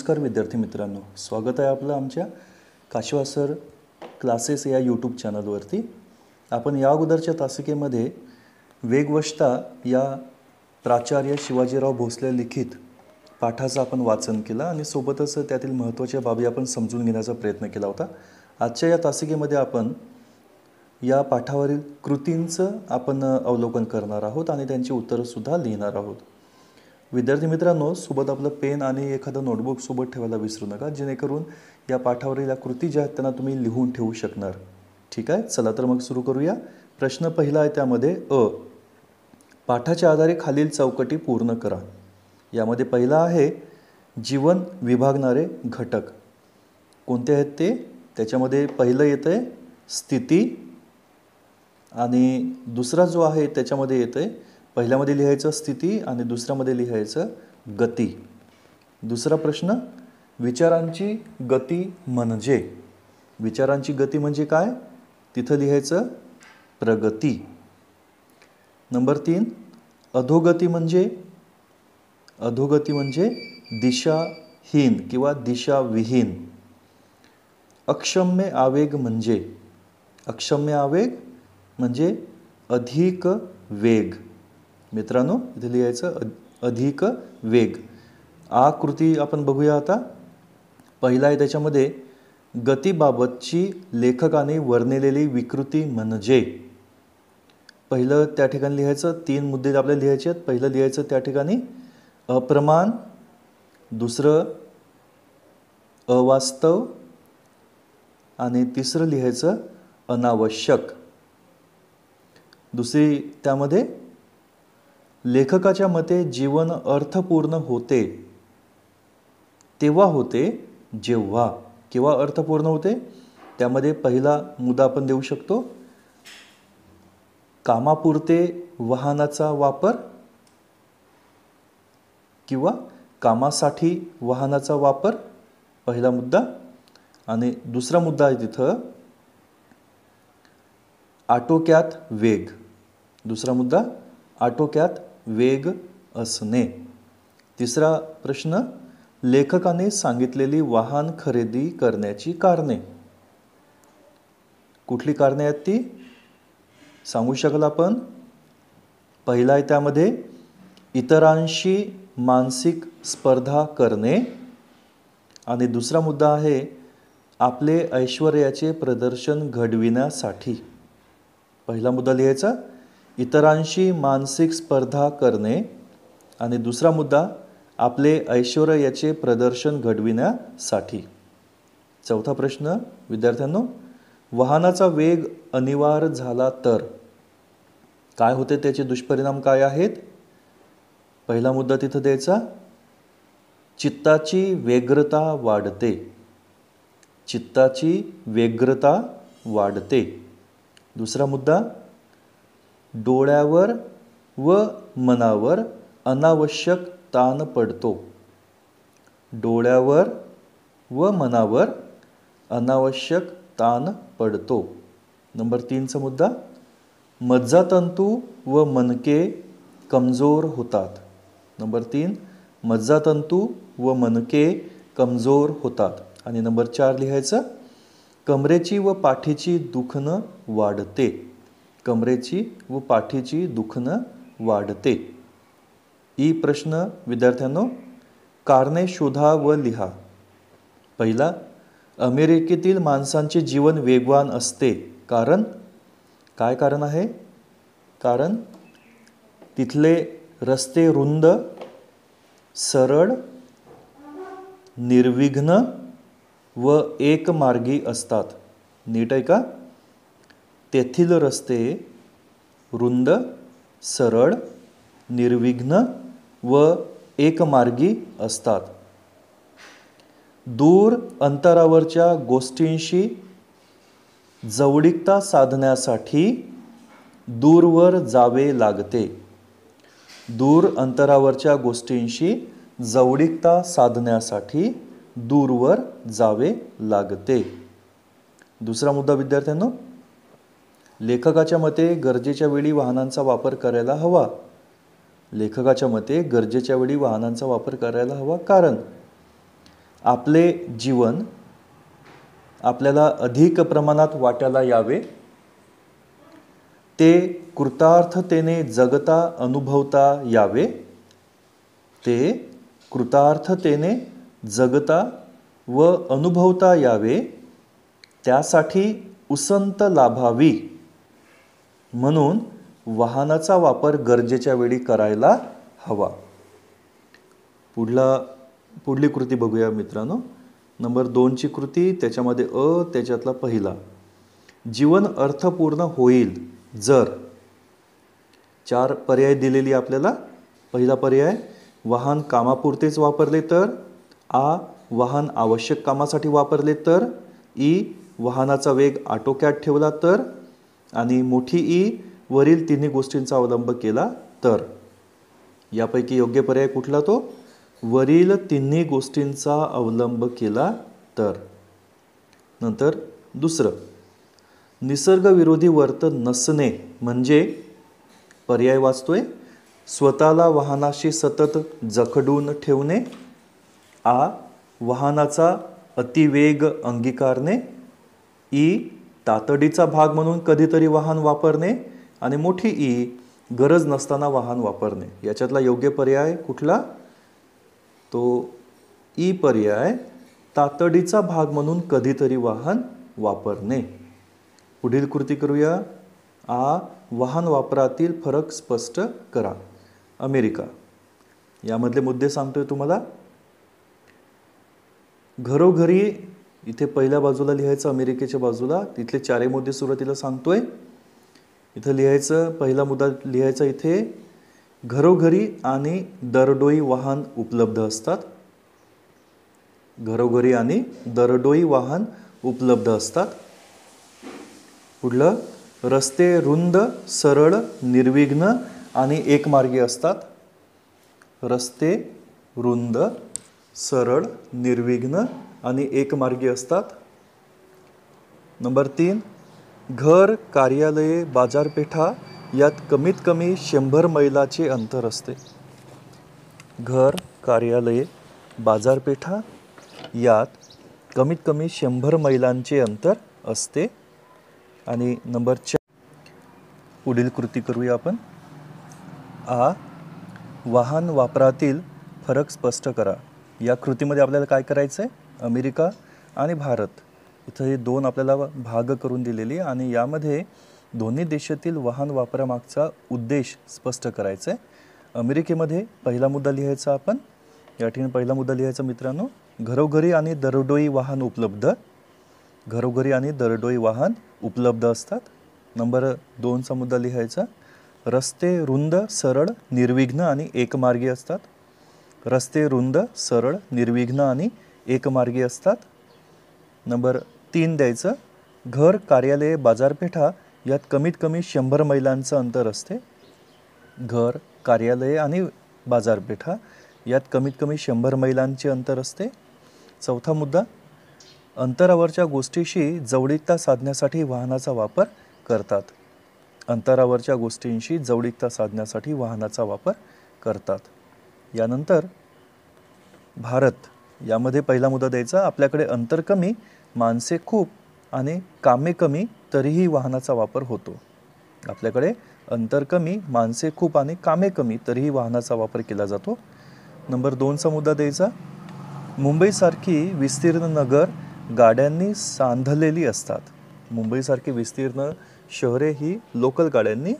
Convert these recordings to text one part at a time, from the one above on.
नमस्कार विद्यार्थी मित्रांनो, स्वागत आहे आपलं आमच्या काशवा सर क्लासेस या यूट्यूब चॅनलवरती। आपण या अगोदरच्या तासिकेमध्ये वेगवष्टा या प्राचार्य शिवाजीराव भोसले लिखित पाठाचं आपण वाचन केलं आणि सोबतच त्यातील महत्त्वाच्या बाबी आपण समजून घेण्याचा प्रयत्न केला होता। आजच्या या तासिकेमध्ये आपण या पाठावरील कृतींचं आपण अवलोकन करणार आहोत आणि त्यांची उत्तरंसुद्धा लिहिणार आहोत। विद्यार्थी मित्रांनो, सोबत आपलं पेन आणि एखादं नोटबुक सोबत ठेवायला विसरू नका, जेणेकरून या पाठावरील कृती ज्या आहेत त्यांना तुम्ही लिहून ठेवू शकणार। ठीक आहे, चला तर मग सुरू करूया। प्रश्न पहिला आहे त्यामध्ये पाठाच्या आधारे खालील चौकटी पूर्ण करा। यामध्ये पहिला आहे जीवन विभागणारे घटक कोणते आहेत ते। त्याच्यामध्ये पहिलं येतंय स्थिती आणि दुसरा जो आहे त्याच्यामध्ये येतंय, पहिल्यामध्ये लिहायचं स्थिती आणि दुसऱ्यामध्ये लिहायचं गती। दुसरा प्रश्न विचारांची गती म्हणजे, विचारांची गती म्हणजे काय, तिथं लिहायचं प्रगती। नंबर 3 अधोगती म्हणजे, अधोगती म्हणजे दिशाहीन किंवा दिशाविहीन। अक्षम्य आवेग म्हणजे, अक्षम्य आवेग म्हणजे अधिक वेग। मित्रांनो इथे लिहायचं अधिक वेग। आकृती आपण बघूया आता। पहिला आहे त्याच्यामध्ये गतीबाबतची लेखकाने वर्णिलेली विकृती म्हणजे, पहिलं त्या ठिकाणी लिहायचं 3 मुद्दे आपल्याला लिहायचे आहेत। पहिलं लिहायचं त्या ठिकाणी अप्रमाण, दुसरं अवास्तव आणि तिसरं लिहायचं अनावश्यक। दुसरी त्यामध्ये लेखकाच्या मते जीवन अर्थपूर्ण होते तेव्हा होते जेव्हा, केव्हा अर्थपूर्ण होते, त्यामध्ये पहिला मुद्दा आपण देऊ शकतो कामापुरते वाहनाचा वापर किंवा कामासाठी वाहनाचा वापर, पहिला मुद्दा। आणि दुसरा मुद्दा आहे तिथं आटोक्यात वेग, दुसरा मुद्दा आटोक्यात वेग असणे। तिसरा प्रश्न लेखकाने सांगितलेली वाहन खरेदी करण्याची कारणे, कुठली कारणे आहेत ती सांगू शकाल आपण। पहिला आहे त्यामध्ये इतरांशी मानसिक स्पर्धा करणे आणि दुसरा मुद्दा आहे आपले ऐश्वर्याचे प्रदर्शन घडविण्यासाठी। पहिला मुद्दा लिहायचा इतरांशी मानसिक स्पर्धा करणे आणि दुसरा मुद्दा आपले ऐश्वर्याचे प्रदर्शन घडविण्यासाठी। चौथा प्रश्न विद्यार्थ्यांनो, वाहनाचा वेग अनिवार्य झाला तर काय होते, त्याचे दुष्परिणाम काय आहेत। पहिला मुद्दा तिथं द्यायचा चित्ताची व्यग्रता वाढते, चित्ताची व्यग्रता वाढते। दुसरा मुद्दा डोळ्यावर व मनावर अनावश्यक ताण पडतो, डोळ्यावर व मनावर अनावश्यक ताण पडतो। नंबर 3चा मुद्दा मज्जातंतू व मणके कमजोर होतात। नंबर 3 मज्जातंतू व मणके कमजोर होतात। आणि नंबर 4 लिहायचं कमरेची व पाठीची दुखणं वाढते, कमरेची व पाठीची दुखणं वाढते। ई प्रश्न विद्यार्थ्यांनो, कारणे शोधा व लिहा। पहिला अमेरिकेतील माणसांचे जीवन वेगवान असते कारण, काय कारण आहे, कारण तिथले रस्ते रुंद, सरळ, निर्विघ्न व एकमार्गी असतात। नीट आहे का, तेथील रस्ते रुंद, सरळ, निर्विघ्न व एकमार्गी असतात। दूर अंतरावरच्या गोष्टींशी जवळीकता साधण्यासाठी दूरवर जावे लागते, दूर अंतरावरच्या गोष्टींशी जवळीकता साधण्यासाठी दूरवर जावे लागते। दुसरा मुद्दा विद्यार्थ्यांनो, लेखकाच्या मते गरजेच्या वेळी वाहनांचा वापर करायला हवा, लेखकाच्या मते गरजेच्या वेळी वाहनांचा वापर करायला हवा कारण आपले जीवन आपल्याला अधिक प्रमाणात वाट्याला यावे, ते कृतार्थतेने जगता अनुभवता यावे, ते कृतार्थतेने जगता व अनुभवता यावे, त्यासाठी उसंत लाभावी म्हणून वाहनाचा वापर गरजेच्या वेळी करायला हवा. पुढली कृती बघूया मित्रांनो. नंबर 2ची कृती, त्याच्यामध्ये त्याच्यातला पहिला, जीवन अर्थपूर्ण होईल जर. 4 पर्याय दिलेली आपल्याला. पहिला पर्याय, वाहन कामापुरतेच वापरले तर. आ, वाहन आवश्यक कामासाठी वापरले तर. ई, वाहनाचा वेग आटोक्यात ठेवला तर. आणि मोठी ई, वरील तिन्ही गोष्टींचा अवलंब केला तर. यापैकी योग्य पर्याय कुठला? तो वरील तिन्ही गोष्टींचा अवलंब केला तर. नंतर दुसरं, निसर्गविरोधी वर्तन नसणे म्हणजे. पर्याय वाचतोय, स्वतःला वाहनाशी सतत जखडून ठेवणे. आ, वाहनाचा अतिवेग अंगीकारणे. ई, तातडीचा भाग म्हणून कधीतरी वाहन वापरणे. आणि मोठी ई, गरज नसताना वाहन वापरणे. याच्यातला योग्य पर्याय कुठला? तो ई पर्याय, तातडीचा भाग म्हणून कधीतरी वाहन वापरणे. पुढील कृती करूया. आ, वाहन वापरातील फरक स्पष्ट करा. अमेरिका. यामधले मुद्दे सांगतोय तुम्हाला. घरोघरी, इथे पहिल्या बाजूला लिहायचं अमेरिकेच्या बाजूला. तिथले 4 मुद्दे सुरुवातीला सांगतोय. इथं लिहायचं, पहिला मुद्दा लिहायचा इथे, घरोघरी आणि दरडोई वाहन उपलब्ध असतात. घरोघरी आणि दरडोई वाहन उपलब्ध असतात. पुढलं, रस्ते रुंद, सरळ, निर्विघ्न आणि एकमार्गी असतात. रस्ते रुंद, सरळ, निर्विघ्न आणि एकमार्गी असतात. नंबर 3, घर, कार्यालये, बाजारपेठा यात कमीत कमी 100 मैलाचे अंतर असते. घर, कार्यालये, बाजारपेठा यात कमीत कमी 100 मैलांचे अंतर असते. आणि नंबर 4, पुढील कृती करूया आपण. आ, वाहन वापरातील फरक स्पष्ट करा. या कृतीमध्ये आपल्याला काय करायचं आहे? अमेरिका आणि भारत, इथं हे 2 आपल्याला भाग करून दिलेली आणि यामध्ये दोन्ही देशातील वाहन वापरामागचा उद्देश स्पष्ट करायचा आहे. अमेरिकेमध्ये पहिला मुद्दा लिहायचा आपण. या ठिकाणी पहिला मुद्दा लिहायचा मित्रांनो, घरोघरी आणि दरडोई वाहन उपलब्ध. घरोघरी आणि दरडोई वाहन उपलब्ध असतात. नंबर 2चा मुद्दा लिहायचा, रस्ते रुंद, सरळ, निर्विघ्न आणि एकमार्गी असतात. रस्ते रुंद, सरळ, निर्विघ्न आणि एकमार्गी असतात. नंबर 3 द्यायचं, घर, कार्यालये, बाजारपेठा यात कमीत कमी 100 मैलांचं अंतर असते. घर, कार्यालये आणि बाजारपेठा यात कमीत कमी 100 मैलांचे अंतर असते. चौथा मुद्दा, अंतरावरच्या गोष्टीशी जवळीकता साधण्यासाठी वाहनाचा वापर करतात. अंतरावरच्या गोष्टींशी जवळीकता साधण्यासाठी वाहनाचा वापर करतात. यानंतर भारत, यामध्ये पहिला मुद्दा द्यायचा, आपल्याकडे अंतर कमी, माणसे खूप आणि कामे कमी तरीही वाहनाचा वापर होतो. आपल्याकडे अंतर कमी, माणसे खूप आणि कामे कमी तरीही वाहनाचा वापर केला जातो. नंबर 2चा मुद्दा द्यायचा, मुंबईसारखी विस्तीर्ण नगर गाड्यांनी सांधलेली असतात. मुंबईसारखी विस्तीर्ण शहरे ही लोकल गाड्यांनी,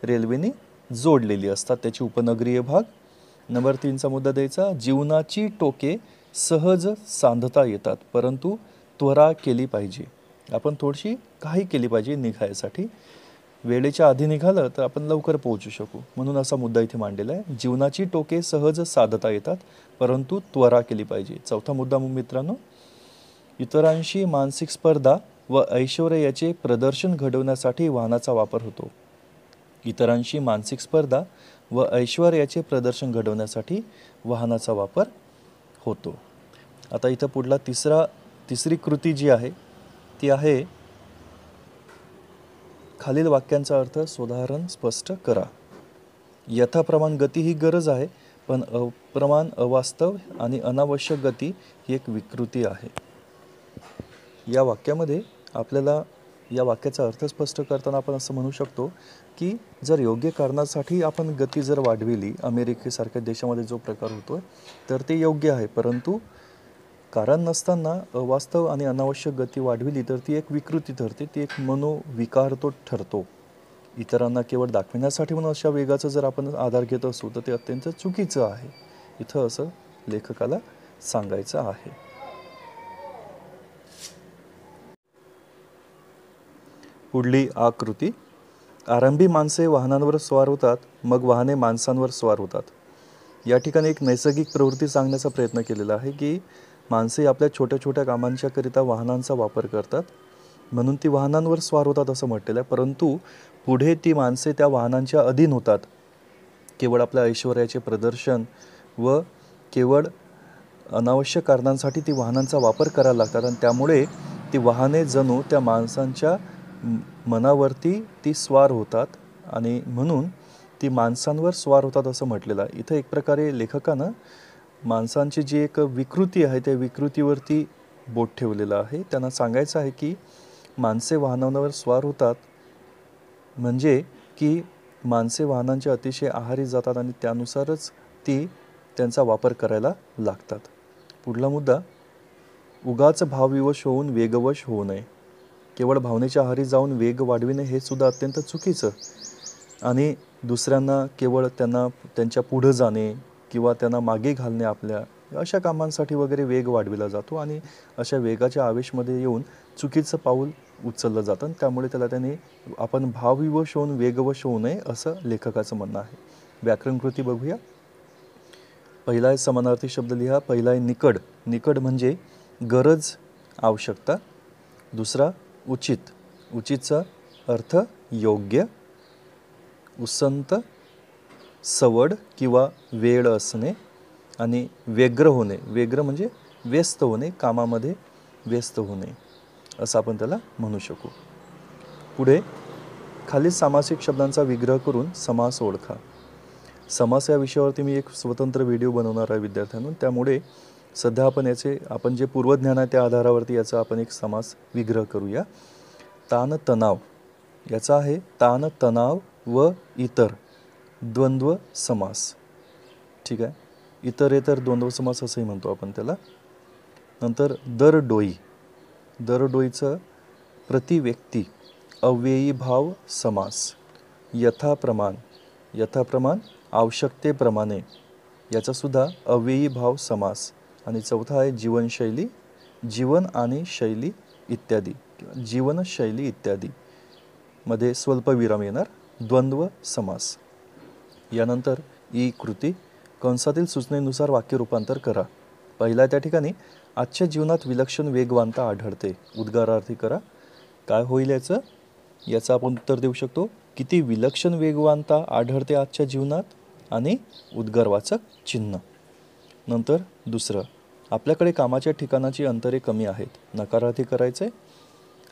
रेल्वेनी जोडलेली असतात, त्याची उपनगरीय भाग. नंबर 3चा मुद्दा द्यायचा, जीवनाची टोके सहज सांधता येतात परंतु त्वरा केली पाहिजे. आपण थोडीशी काही केली पाहिजे निघायसाठी. वेळेच्या आधी निघालं तर आपण लवकर पोहोचू शकू, म्हणून असा मुद्दा इथे मांडलेला आहे. जीवनाची टोके सहज साधता येतात परंतु त्वरा केली पाहिजे. चौथा मुद्दा मित्रांनो, इतरांशी मानसिक स्पर्धा व ऐश्वर्याचे प्रदर्शन घडवण्यासाठी वाहनाचा वापर होतो. इतरांशी मानसिक स्पर्धा व ऐश्वर्याचे प्रदर्शन घडवण्यासाठी वाहनाचा वापर होतो. आता इथं पुढला तिसरी कृती जी आहे ती आहे, खालील वाक्यांचा अर्थ साधारण स्पष्ट करा. यथाप्रमाण गती ही गरज आहे पण अप्रमाण, अवास्तव आणि अनावश्यक गती ही एक विकृती आहे. या वाक्यामध्ये आपल्याला या वाक्याचा अर्थ स्पष्ट करताना आपण असं म्हणू शकतो की जर योग्य कारणासाठी आपण गती जर वाढविली, अमेरिकेसारख्या देशामध्ये जो प्रकार होतो तर ते योग्य आहे, परंतु कारण नसताना अवास्तव आणि अनावश्यक गती वाढविली तर ती एक विकृती ठरते, ती एक मनोविकार तो ठरतो. इतरांना केवळ दाखविण्यासाठी म्हणून अशा वेगाचा जर आपण आधार घेत असू तर ते अत्यंत चुकीचं आहे. इथं असं लेखकाला सांगायचं आहे. पुढली आकृती. आरंभी माणसे वाहनांवर स्वार होतात, मग वाहने माणसांवर स्वार होतात. या ठिकाणी एक नैसर्गिक प्रवृत्ती सांगण्याचा प्रयत्न केलेला आहे की माणसे आपल्या छोट्या छोट्या कामांच्या करिता वाहनांचा वापर करतात, म्हणून ती वाहनांवर स्वार होतात असं म्हटलेलं आहे. परंतु पुढे ती माणसे त्या वाहनांच्या अधीन होतात, केवळ आपल्या ऐश्वर्याचे प्रदर्शन व केवळ अनावश्यक कारणांसाठी ती वाहनांचा वापर करायला लागतात आणि त्यामुळे ती वाहने जणू त्या माणसांच्या मनावरती ती स्वार होतात आणि म्हणून ती माणसांवर स्वार होतात असं म्हटलेलं आहे. इथं एक प्रकारे लेखकानं माणसांची जी एक विकृती आहे त्या विकृतीवरती बोट ठेवलेलं आहे. त्यांना सांगायचं आहे की माणसे वाहनांवर स्वार होतात म्हणजे की माणसे वाहनांच्या अतिशय आहारी जातात आणि त्यानुसारच ती त्यांचा वापर करायला लागतात. पुढला मुद्दा. उगाच भावविवश होऊन वेगवश होऊ नये. केवळ भावनेच्या आहारी जाऊन वेग वाढविणे हे सुद्धा अत्यंत चुकीचं आणि दुसऱ्यांना केवळ त्यांच्या पुढं जाणे किंवा त्यांना मागे घालणे आपल्या अशा कामांसाठी वगैरे वेग वाढविला जातो आणि अशा वेगाच्या आवेशमध्ये येऊन चुकीचं पाऊल उचललं जातं. त्यामुळे त्याने आपण भावविवश होऊन वेगवश होऊ नये असं लेखकाचं म्हणणं आहे. व्याकरणकृती बघूया. पहिला आहे समानार्थी शब्द लिहा. पहिला आहे निकड. निकड म्हणजे गरज, आवश्यकता. दुसरा उचित. उचितचा अर्थ योग्य. उसंत, सवड किंवा वेळ असणे. आणि व्यग्र होणे. व्यग्र म्हणजे व्यस्त होणे, कामामध्ये व्यस्त होणे असं आपण त्याला म्हणू शकू. पुढे खालील सामासिक शब्दांचा विग्रह करून समास ओळखा. समास या विषयावरती मी एक स्वतंत्र व्हिडिओ बनवणार आहे विद्यार्थ्यांना, त्यामुळे सध्या आपण जे पूर्वज्ञान आहे त्या आधारावरती याचा आपण एक समास विग्रह करूया. ताण तणाव याचा आहे ताण तणाव व इतर द्वंद्व समास. ठीक आहे. इतरेतर द्वंद्व समास असंही म्हणतो आपण त्याला. नंतर दरडोई. दरडोईचं प्रतिव्यक्ती अव्ययी भाव समास. यथाप्रमाण. यथाप्रमाण आवश्यकतेप्रमाणे याचा सुद्धा अव्ययी भाव समास. आणि चौथा आहे जीवनशैली. जीवन आणि शैली इत्यादी किंवा जीवनशैली इत्यादी मध्ये स्वल्पविराम येणार द्वंद्व समास. यानंतर ई कृती. कंसातील सूचनेनुसार वाक्य रूपांतर करा. पहिला त्या ठिकाणी आजच्या जीवनात विलक्षण वेगवानता आढळते. उद्गारार्थी करा. काय होईल याचं आपण उत्तर देऊ शकतो. किती विलक्षण वेगवानता आढळते आजच्या जीवनात आणि उद्गारवाचक चिन्ह. नंतर दुसरं, आपल्याकडे कामाच्या ठिकाणाची अंतरे कमी आहेत. नकारार्थी करायचे.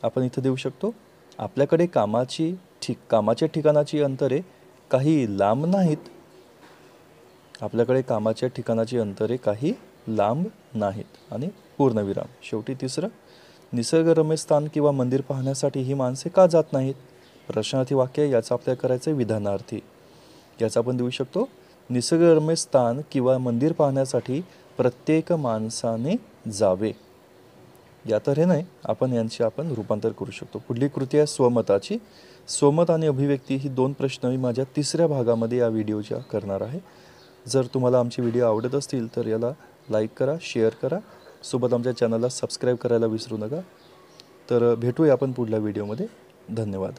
आपण इथं देऊ शकतो आपल्याकडे कामाच्या ठिकाणाची अंतरे काही लांब नाहीत. आपल्याकडे कामाच्या ठिकाणाची अंतरे काही लांब नाहीत आणि पूर्णविराम. शेवटी तिसरं, निसर्गरम्य स्थान किंवा मंदिर पाहण्यासाठी ही माणसे का जात नाहीत. प्रश्नार्थी वाक्य. याचं आपल्याला करायचं आहे विधानार्थी. याचा आपण देऊ शकतो निसर्गरम्य स्थान किंवा मंदिर पाहण्यासाठी प्रत्येक माणसाने जावे. या तऱ्हेने आपण रूपांतर करू शकतो. पुढली कृती आहे स्वमताची. स्वमत आणि अभिव्यक्ती ही दोन प्रश्न मी माझ्या तिसऱ्या भागामध्ये या व्हिडिओच्या करणार आहे. जर तुम्हाला आमचे व्हिडिओ आवडत असतील तर याला लाईक करा, शेअर करा, सोबत आमच्या चॅनलला सबस्क्राईब करायला विसरू नका. तर भेटूया आपण पुढल्या व्हिडिओमध्ये. धन्यवाद.